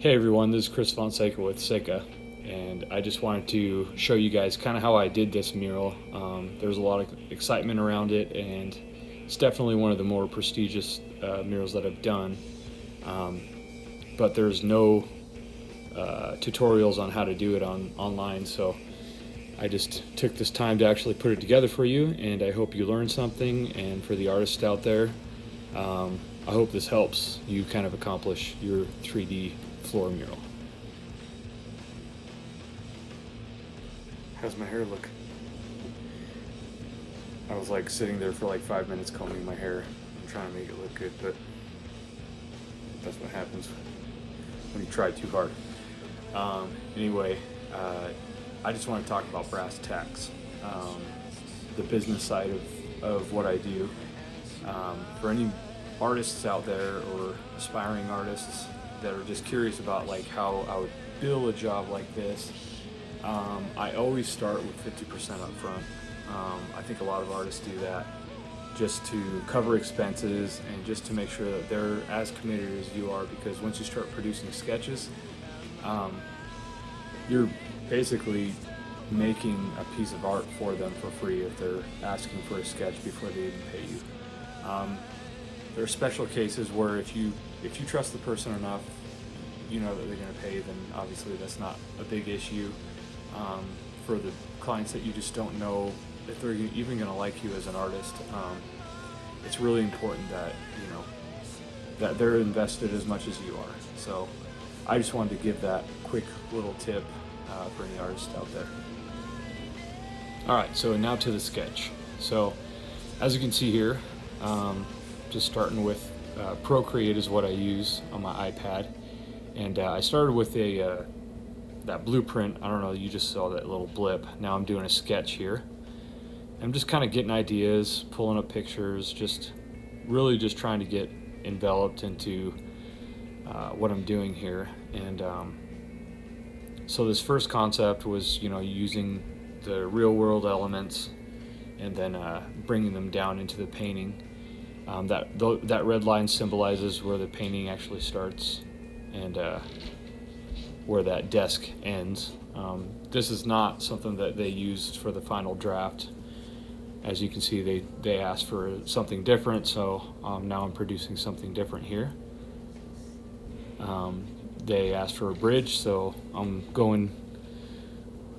Hey everyone, this is Chris Fonseca with Seca, and I just wanted to show you guys kind of how I did this mural. There's a lot of excitement around it, and it's definitely one of the more prestigious murals that I've done. But there's no tutorials on how to do it online, so I just took this time to actually put it together for you, and I hope you learned something. And for the artists out there, I hope this helps you kind of accomplish your 3D floor mural. How's my hair look? I was like sitting there for like 5 minutes combing my hair. I'm trying to make it look good, but that's what happens when you try too hard. Anyway, I just want to talk about brass tacks, the business side of what I do. For any artists out there or aspiring artists that are just curious about like how I would bill a job like this, I always start with 50% up front. I think a lot of artists do that just to cover expenses and just to make sure that they're as committed as you are, because once you start producing sketches, you're basically making a piece of art for them for free if they're asking for a sketch before they even pay you. There are special cases where if you trust the person enough, you know that they're going to pay, then obviously that's not a big issue. For the clients that you just don't know if they're even going to like you as an artist, it's really important that that they're invested as much as you are. So I just wanted to give that quick little tip for any artists out there. Alright, so now to the sketch. So as you can see here, just starting with Procreate is what I use on my iPad, and I started with that blueprint. I don't know, you just saw that little blip. Now I'm doing a sketch here. I'm just kind of getting ideas, pulling up pictures, just really just trying to get enveloped into what I'm doing here. And so this first concept was using the real world elements and then bringing them down into the painting. That red line symbolizes where the painting actually starts and where that desk ends. This is not something that they used for the final draft. As you can see, they asked for something different, so now I'm producing something different here. They asked for a bridge, so I'm going,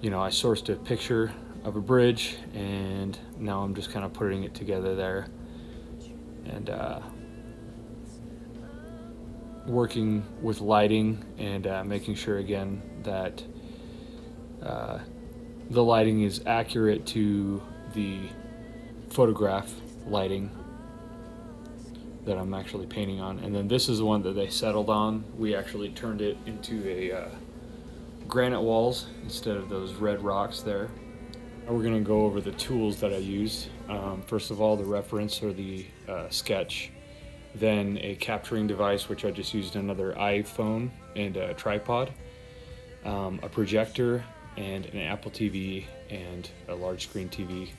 I sourced a picture of a bridge, and now I'm just kind of putting it together there. And working with lighting and making sure again that the lighting is accurate to the photograph lighting that I'm actually painting on. And then this is the one that they settled on. We actually turned it into a granite walls instead of those red rocks there. Now we're going to go over the tools that I used. First of all, the reference or the sketch, then a capturing device, which I just used another iPhone and a tripod, a projector, and an Apple TV and a large screen TV.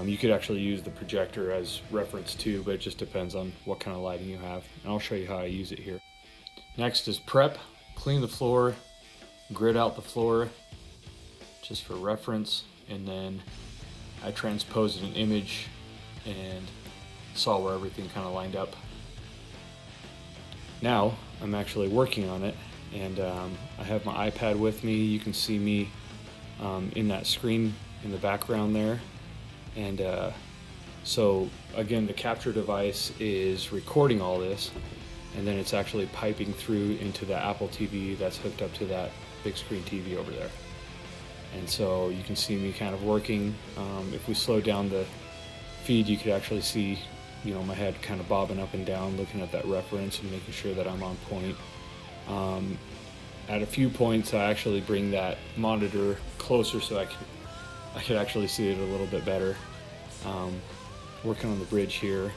You could actually use the projector as reference too, but it just depends on what kind of lighting you have. And I'll show you how I use it here. Next is prep, clean the floor, grid out the floor just for reference, and then I transposed an image and saw where everything kind of lined up. Now I'm actually working on it, and I have my iPad with me. You can see me in that screen in the background there. And so again, the capture device is recording all this, and then it's actually piping through into the Apple TV that's hooked up to that big screen TV over there. And so you can see me kind of working. If we slow down the feed, you could actually see my head kind of bobbing up and down, looking at that reference and making sure that I'm on point. At a few points, I actually bring that monitor closer so I could actually see it a little bit better. Working on the bridge here,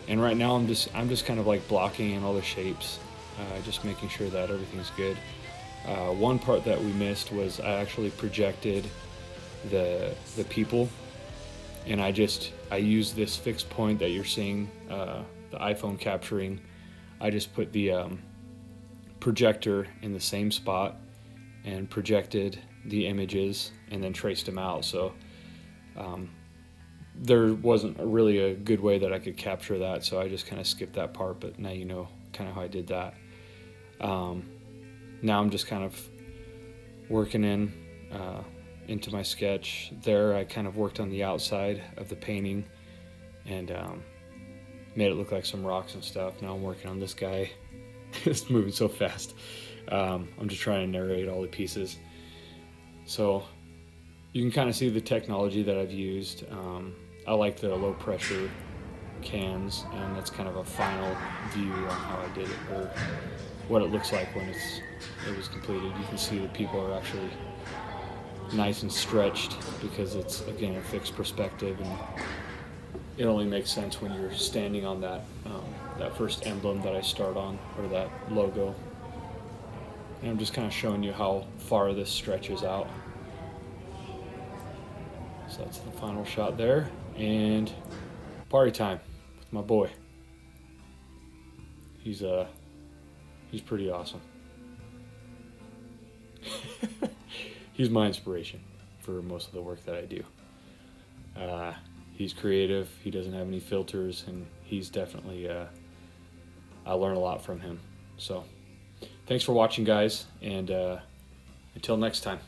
and right now I'm just kind of like blocking in all the shapes, just making sure that everything's good. One part that we missed was I actually projected the people, and I used this fixed point that you're seeing, the iPhone capturing. I just put the projector in the same spot and projected the images and then traced them out. So there wasn't really a good way that I could capture that, so I just kind of skipped that part, but now you know kind of how I did that. Now I'm just kind of working into my sketch. There I kind of worked on the outside of the painting and made it look like some rocks and stuff. Now I'm working on this guy. It's moving so fast. I'm just trying to narrate all the pieces. So you can kind of see the technology that I've used. I like the low pressure cans, and that's kind of a final view on how I did it, or what it looks like when it was completed. You can see the people are actually nice and stretched because it's, again, a fixed perspective, and it only makes sense when you're standing on that first emblem that I start on, or that logo. And I'm just kind of showing you how far this stretches out. So that's the final shot there, and party time with my boy. He's pretty awesome. He's my inspiration for most of the work that I do. He's creative, he doesn't have any filters, and he's definitely, I learn a lot from him. So thanks for watching, guys, and until next time.